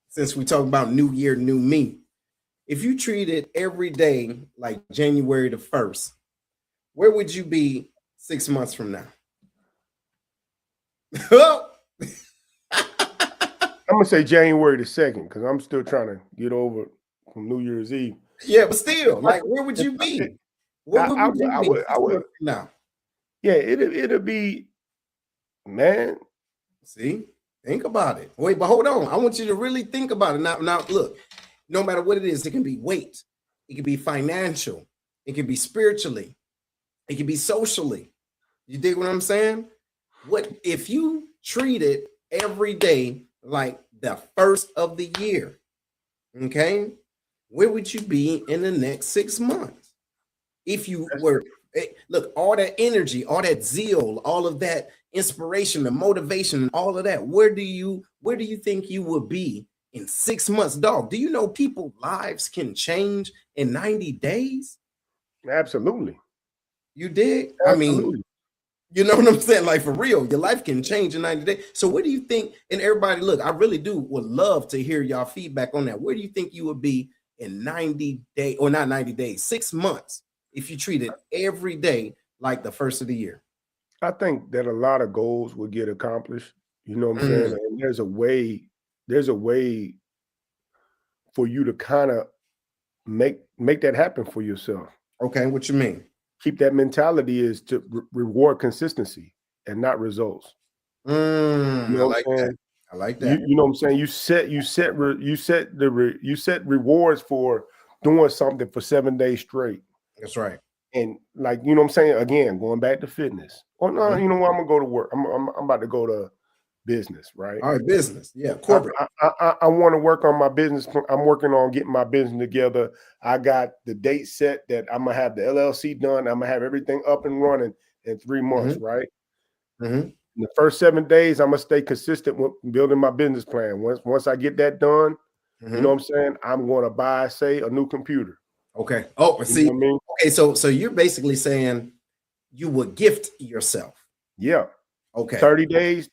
since we talk about new year, new me, if you treat it every day like January the 1st, where would you be 6 months from now? I'm gonna say January the 2nd because I'm still trying to get over from New Year's Eve. Yeah, but still, like, where would you be? I would now. Yeah, it'll be, man. See, think about it. Wait, but hold on. I want you to really think about it. Now, look, no matter what it is, it can be weight, it can be financial, it can be spiritually, it can be socially. You dig what I'm saying? What if you treat it every day like the first of the year? Okay, where would you be in the next 6 months? If you were, look, all that energy, all that zeal, all of that inspiration, the motivation, all of that, where do you think you will be in 6 months? Dog, do you know people's lives can change in 90 days? Absolutely. You dig? Absolutely. I mean, you know what I'm saying? Like, for real, your life can change in 90 days. So what do you think? And everybody, look, I really would love to hear y'all feedback on that. Where do you think you would be in 90 days, or not 90 days, 6 months, if you treat it every day like the first of the year? I think that a lot of goals will get accomplished. You know what I'm saying? And there's a way for you to kind of make that happen for yourself. Okay, what you mean? Keep that mentality is to reward consistency and not results. You know, I like that. I like that. You know what I'm saying? You set rewards for doing something for 7 days straight. That's right. And like, you know what I'm saying? Again, going back to fitness. Oh no, you know what? I'm gonna go to work. I'm about to go to business, right? All right, business. Yeah, corporate. I want to work on my business. I'm working on getting my business together. I got the date set that I'm gonna have the LLC done. I'm gonna have everything up and running in 3 months, right? In the first 7 days, I'm gonna stay consistent with building my business plan. Once I get that done, you know what I'm saying? I'm gonna buy, say, a new computer. Okay. Oh, see, I mean? Okay, so you're basically saying you would gift yourself. Yeah. Okay. 30 days.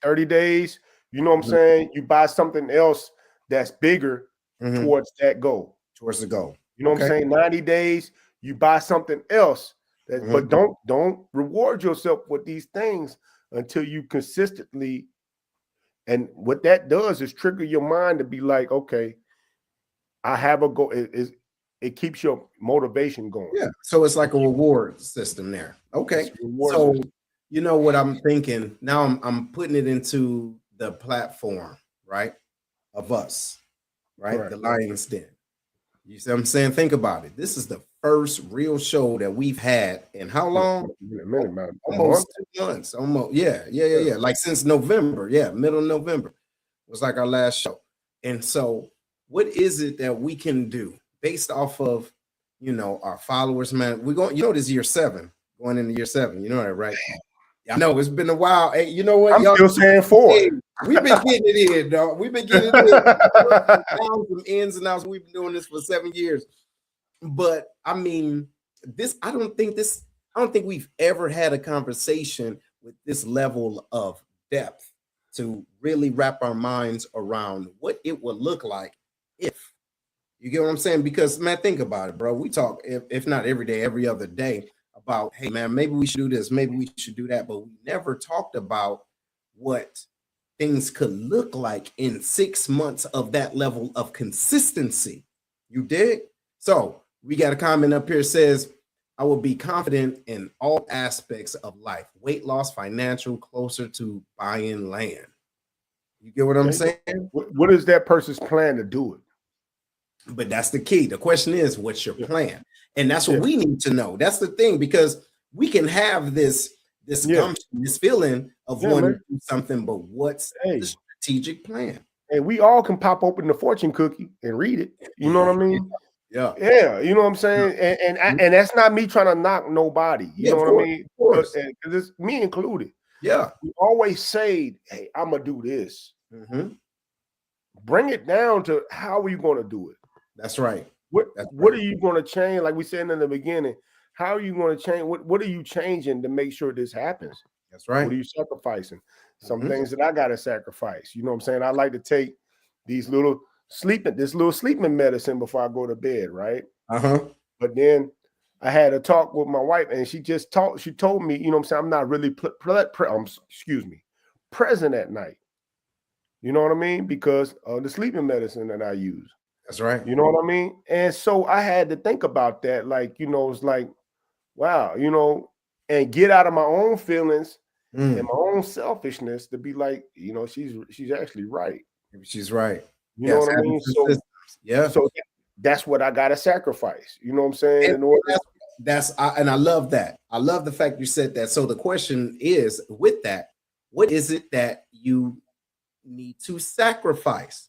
You know what I'm saying? You buy something else that's bigger towards that goal. Towards the goal. You know what I'm saying? 90 days, you buy something else. But don't reward yourself with these things until you consistently. And what that does is trigger your mind to be like, okay, I have a goal. It keeps your motivation going. Yeah. So it's like a reward system there. Okay. So you know what I'm thinking now? I'm putting it into the platform, right, of us, right? The Lion's Den. You see what I'm saying? Think about it. This is the first real show that we've had in how long? Almost 2 months. Almost. Yeah. Like since November. Yeah, middle of November was like our last show. And so, what is it that we can do based off of, our followers, man? We're going, this year 7, going into year 7. You know that, right? I know it's been a while. Hey, you know what? I'm still saying 4. Hey, we've been getting it in, dog. We've been getting it in. Some ins and outs. We've been doing this for 7 years. But I mean, I don't think we've ever had a conversation with this level of depth to really wrap our minds around what it would look like if, you get what I'm saying? Because, man, think about it, bro. We talk, if not every day, every other day, about, hey, man, maybe we should do this, maybe we should do that, but we never talked about what things could look like in 6 months of that level of consistency. You dig? So we got a comment up here says, I will be confident in all aspects of life, weight loss, financial, closer to buying land. You get what I'm saying? What is that person's plan to do it? But that's the key. The question is, what's your plan? And that's what we need to know. That's the thing, because we can have this gumption, this feeling of wanting to do something, but what's the strategic plan? And we all can pop open the fortune cookie and read it. You know what I mean? Yeah. You know what I'm saying? And that's not me trying to knock nobody. You know what I mean? Because it's me included. Yeah. We always say, hey, I'm going to do this. Bring it down to how are you going to do it? That's right. What are you going to change? Like we said in the beginning, how are you going to change? What are you changing to make sure this happens? That's right. What are you sacrificing? Some things that I got to sacrifice. You know what I'm saying? I like to take this little sleeping medicine before I go to bed, right? But then I had a talk with my wife, and she told me, you know what I'm saying, I'm not really present at night. You know what I mean? Because of the sleeping medicine that I use. That's right. You know what I mean? And so I had to think about that. Like, it's like, wow, and get out of my own feelings and my own selfishness to be like, she's actually right. She's right. You know what I mean? So that's what I got to sacrifice. You know what I'm saying? And I love that. I love the fact you said that. So the question is, with that, what is it that you need to sacrifice?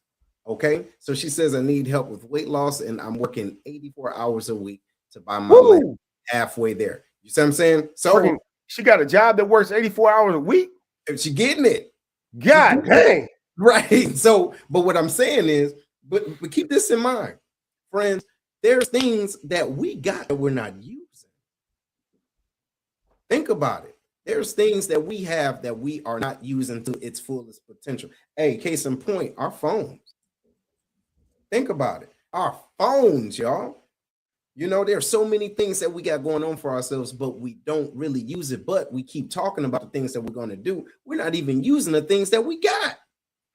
Okay, so she says, I need help with weight loss, and I'm working 84 hours a week to buy my land. Halfway there. You see what I'm saying? So she got a job that works 84 hours a week. If she getting it, God dang. Right. So, but what I'm saying is, but keep this in mind, friends. There's things that we got that we're not using. Think about it. There's things that we have that we are not using to its fullest potential. Hey, case in point, our phones. Think about it. Our phones, y'all. There's so many things that we got going on for ourselves, but we don't really use it. But we keep talking about the things that we're going to do. We're not even using the things that we got.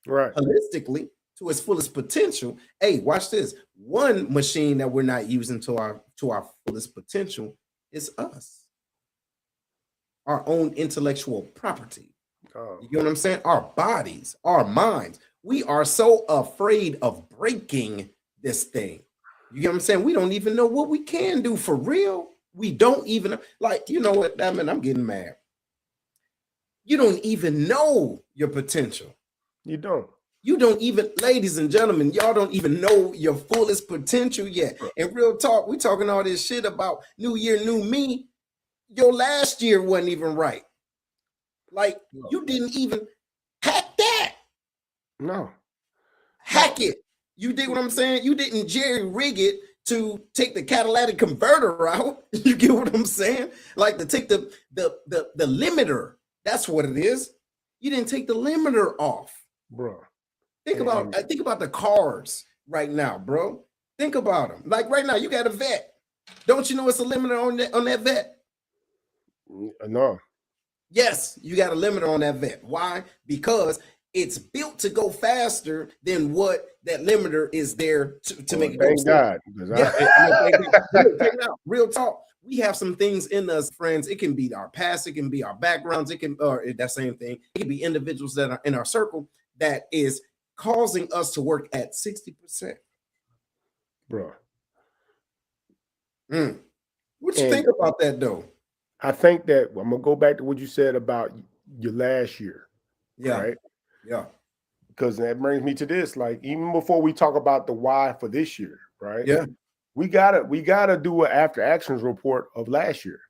Right. Holistically to its fullest potential. Hey, watch this. One machine that we're not using to our fullest potential is us. Our own intellectual property. You know what I'm saying? Our bodies, our minds. We are so afraid of breaking this thing. You get what I'm saying? We don't even know what we can do for real. We don't even, like, you know what? I mean, I'm getting mad. You don't even know your potential. You don't. You don't even, ladies and gentlemen, y'all don't even know your fullest potential yet. And real talk, we talking all this shit about new year, new me. Your last year wasn't even right. Like, you didn't even hack that. No. Hack it. You dig what I'm saying? You didn't jerry rig it to take the catalytic converter out. You get what I'm saying? Like to take the limiter. That's what it is. You didn't take the limiter off. Bro. Think about the cars right now, bro. Think about them. Like right now, you got a vet. Don't you know it's a limiter on that vet? No. Yes, you got a limiter on that vet. Why? Because it's built to go faster than what that limiter is there to make it go. Thank God. Check it out. Real talk. We have some things in us, friends. It can be our past. It can be our backgrounds. It can, or that same thing. It can be individuals that are in our circle that is causing us to work at 60%. Bro. What you think about that though? I think that I'm gonna go back to what you said about your last year. Yeah. Right. Yeah. Because that brings me to this. Like, even before we talk about the why for this year, right? Yeah. We gotta do an after actions report of last year.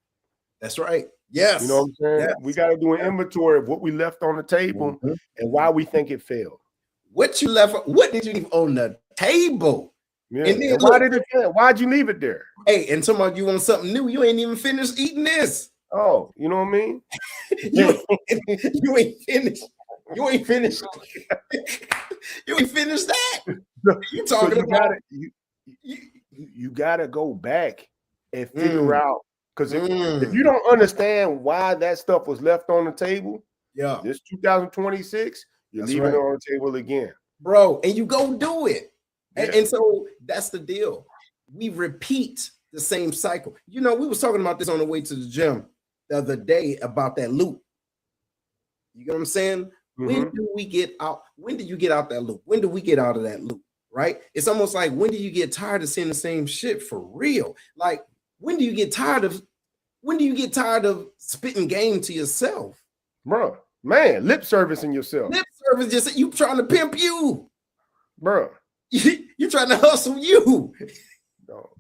That's right. Yes. You know what I'm saying? Yes. We got to do an inventory of what we left on the table and why we think it failed. What you left? What did you leave on the table? Yeah. And why did it fail? Why'd you leave it there? Hey, and somebody, you want something new? You ain't even finished eating this. Oh, you know what I mean? you ain't finished. You ain't finished. You ain't finished that. You talking about? You gotta go back and figure out, because if you don't understand why that stuff was left on the table, this 2026, you're leaving it on the table again, bro. And you go do it. And so that's the deal. We repeat the same cycle. You know, we was talking about this on the way to the gym the other day about that loop. You get what I'm saying? When do we get out? When do you get out that loop? When do we get out of that loop? Right? It's almost like, when do you get tired of seeing the same shit for real? Like, when do you get tired of spitting game to yourself? Bro, man, lip servicing yourself. Lip service, just you trying to pimp you. Bro. You trying to hustle you. No.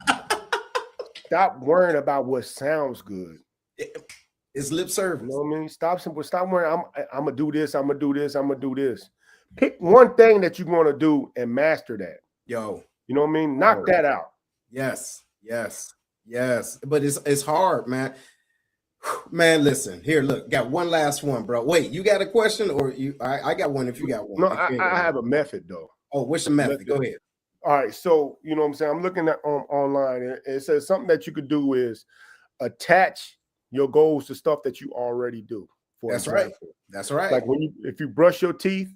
Stop worrying about what sounds good. It's lip service. You know what I mean? Stop worrying. I'm gonna do this. I'm gonna do this. I'm gonna do this. Pick one thing that you're gonna do and master that. Yo, you know what I mean? Knock that out. Yes. But it's hard, man. Man, listen here. Look, got one last one, bro. Wait, you got a question, or you? I got one. If you got one, no, I have a method though. Oh, what's the method? Go ahead. All right, so you know what I'm saying. I'm looking at online, and it says something that you could do is attach your goals to stuff that you already do. That's right. That's right. Like if you brush your teeth,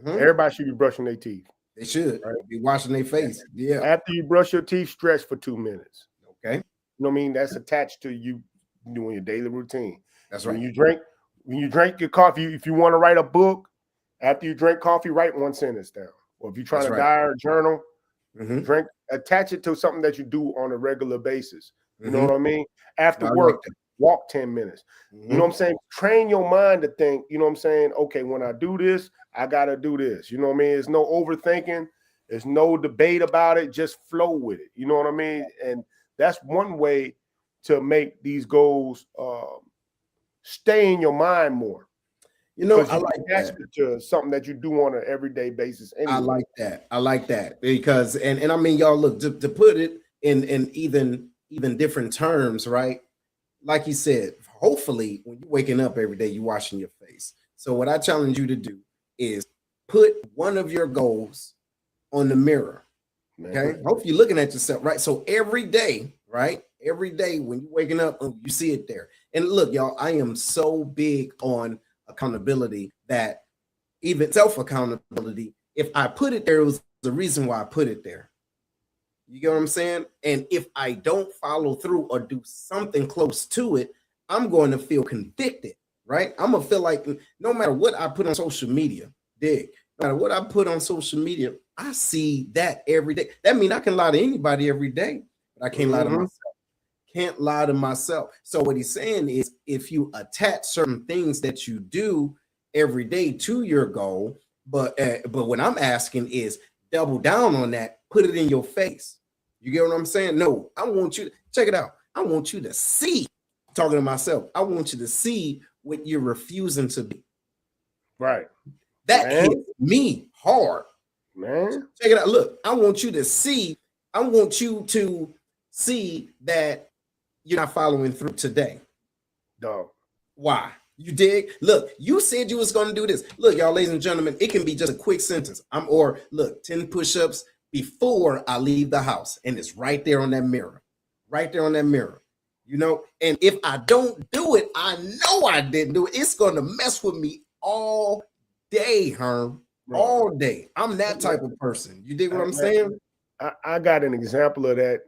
everybody should be brushing their teeth. They should be washing their face. Yeah. After you brush your teeth, stretch for 2 minutes. Okay. You know what I mean? That's attached to you doing your daily routine. That's right. When you drink your coffee, if you want to write a book, after you drink coffee, write one sentence down. Or if you're trying to diary or journal, attach it to something that you do on a regular basis. You know what I mean? After work, walk 10 minutes. You know what I'm saying? Train your mind to think, you know what I'm saying? Okay, when I do this, I got to do this. You know what I mean? There's no overthinking. There's no debate about it. Just flow with it. You know what I mean? And that's one way to make these goals stay in your mind more. You know, I like that. To something that you do on an everyday basis. Anyway. I like that because, and I mean, y'all, look, to put it in even different terms, right? Like you said, hopefully when you're waking up every day, you're washing your face. So what I challenge you to do is put one of your goals on the mirror. Okay. Hopefully you're looking at yourself, right? So every day, right? Every day when you're waking up, you see it there. And look, y'all, I am so big on accountability that even self-accountability, if I put it there, it was the reason why I put it there. You get what I'm saying? And if I don't follow through or do something close to it, I'm going to feel convicted, right? I'm going to feel like no matter what I put on social media, no matter what I put on social media, I see that every day. That means I can lie to anybody every day, but I can't lie to myself. Can't lie to myself. So what he's saying is, if you attach certain things that you do every day to your goal, but what I'm asking is double down on that, put it in your face. You get what I'm saying? No, I want you to check it out. I want you to see, talking to myself, I want you to see what you're refusing to be. Right. That hits me hard. Man. Check it out. Look, I want you to see that you're not following through today. No. Why? You dig? Look, you said you was going to do this. Look, y'all, ladies and gentlemen, it can be just a quick sentence. 10 push-ups before I leave the house. And it's right there on that mirror. Right there on that mirror. You know, and if I don't do it, I know I didn't do it. It's going to mess with me all day, Herm. Right. All day. I'm that type of person. You dig what I'm saying? I got an example of that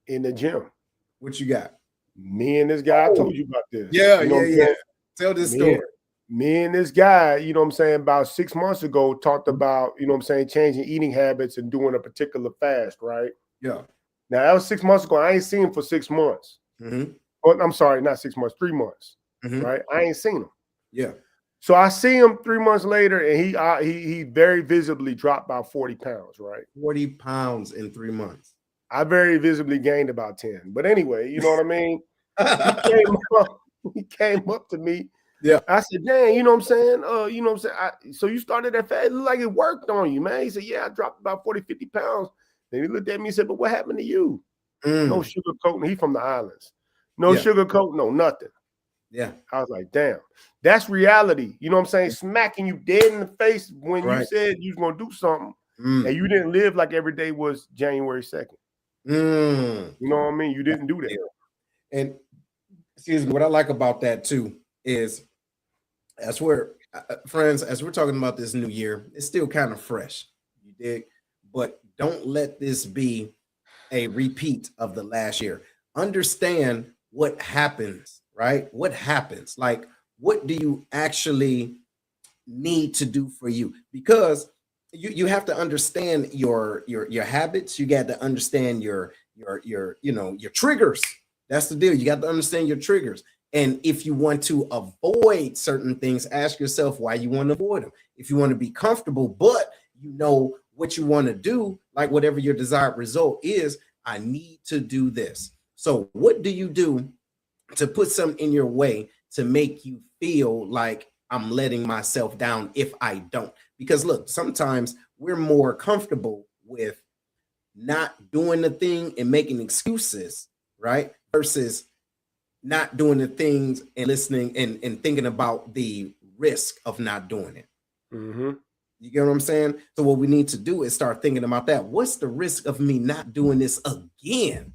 in the gym. What you got? Me and this guy, I told you about this. Yeah, yeah. Tell this story. Me and this guy, you know what I'm saying, about 6 months ago, talked about, you know what I'm saying, changing eating habits and doing a particular fast, right? Yeah. Now that was 6 months ago. I ain't seen him for 6 months. Oh, I'm sorry, not 6 months, 3 months. Right? I ain't seen him. Yeah. So I see him 3 months later, and he very visibly dropped about 40 pounds. Right? 40 pounds in 3 months. I very visibly gained about 10. But anyway, you know what I mean? He came up to me. Yeah. I said, dang, you know what I'm saying? You know what I'm saying? So you started that fast. It looked like it worked on you, man. He said, yeah, I dropped about 40, 50 pounds. Then he looked at me and said, but what happened to you? No sugarcoating. He from the islands. No sugarcoat, no nothing. Yeah. I was like, damn, that's reality. You know what I'm saying? Smacking you dead in the face when you said you was going to do something and you didn't live like every day was January 2nd. You know what I mean? You didn't do that. And excuse me, what I like about that too is as we're friends, as we're talking about this new year, it's still kind of fresh. You dig? But don't let this be a repeat of the last year. Understand what happens, right? What happens? Like, what do you actually need to do for you? Because you have to understand your habits. You got to understand your triggers. That's the deal. You got to understand your triggers. And if you want to avoid certain things, ask yourself why you want to avoid them. If you want to be comfortable, but you know what you want to do, like whatever your desired result is, I need to do this. So what do you do to put something in your way to make you feel like I'm letting myself down if I don't? Because look, sometimes we're more comfortable with not doing the thing and making excuses, right? Versus not doing the things and listening and thinking about the risk of not doing it. You get what I'm saying? So what we need to do is start thinking about that. What's the risk of me not doing this again?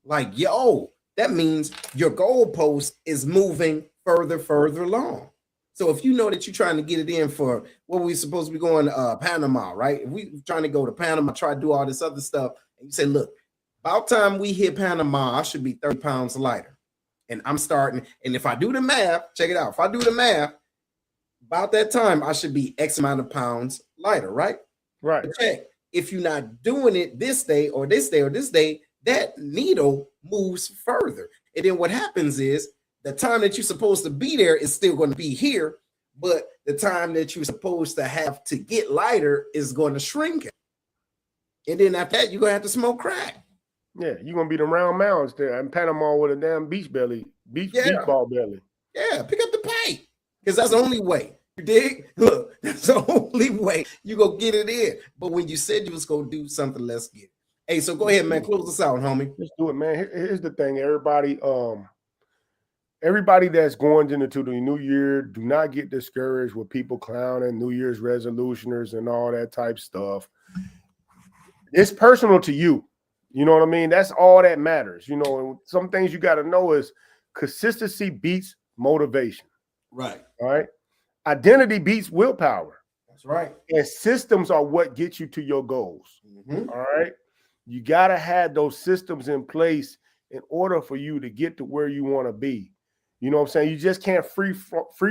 Like, yo, that means your goalpost is moving further along. So if you know that you're trying to get it in for what we supposed to be going to Panama, right? If we trying to go to Panama, try to do all this other stuff, and you say, look, about time we hit Panama, I should be 30 pounds lighter. And I'm starting, and if I do the math, check it out. If I do the math, about that time, I should be X amount of pounds lighter, right? Right. But check, if you're not doing it this day or this day or this day, that needle moves further. And then what happens is the time that you're supposed to be there is still going to be here, but the time that you're supposed to have to get lighter is going to shrink it. And then after that, you're going to have to smoke crack. Yeah, you're going to be the round mounds there in Panama with a damn beach ball belly. Yeah, pick up the pipe because that's the only way. You dig? Look, that's the only way you go get it in. But when you said you was going to do something, let's get it. Hey, so go ahead, man. Close us out, homie. Let's do it, man. Here's the thing, everybody that's going into the new year, do not get discouraged with people clowning New Year's resolutioners and all that type stuff. It's personal to you. You know what I mean? That's all that matters. You know, and some things you got to know is consistency beats motivation. Right. All right. Identity beats willpower. That's right. And systems are what get you to your goals. All right. You got to have those systems in place in order for you to get to where you want to be. You know what I'm saying? You just can't free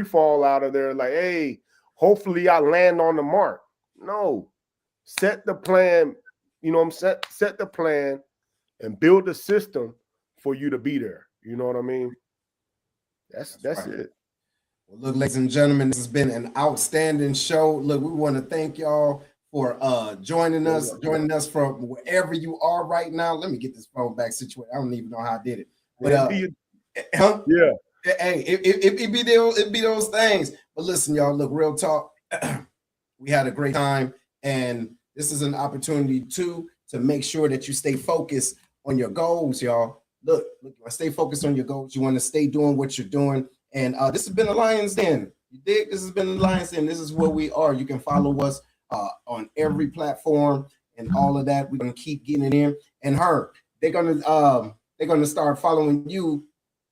fall out of there like, hey, hopefully I land on the mark. No. Set the plan. You know what I'm saying? Set the plan and build the system for you to be there. You know what I mean? That's right. It. Well, look, ladies and gentlemen, this has been an outstanding show. Look, we want to thank y'all for joining us from wherever you are right now. Let me get this phone back situated. I don't even know how I did it. But yeah. Hey, it be those things. But listen, y'all, look, real talk. We had a great time, and this is an opportunity to make sure that you stay focused on your goals, y'all. Look, stay focused on your goals. You want to stay doing what you're doing. And this has been the Lion's Den. You dig? This has been the Lion's Den. This is where we are. You can follow us on every platform and all of that. We're gonna keep getting it in. And they're gonna start following you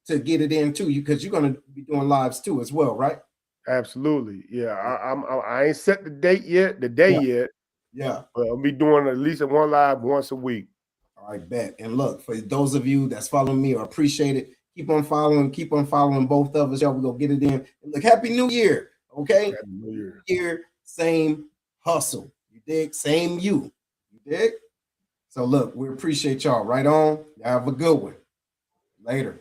to get it in too, because you're gonna be doing lives too as well, right? Absolutely. Yeah. I ain't set the date yet, yet. Yeah. But I'll be doing at least one live once a week. All right, bet. And look, for those of you that's following me, I appreciate it. Keep on following both of us. Y'all, we're gonna get it in. And look, Happy New Year. Okay. Happy New Year, same hustle. You dig? Same you. You dig? So look, we appreciate y'all. Right on. Have a good one. Later.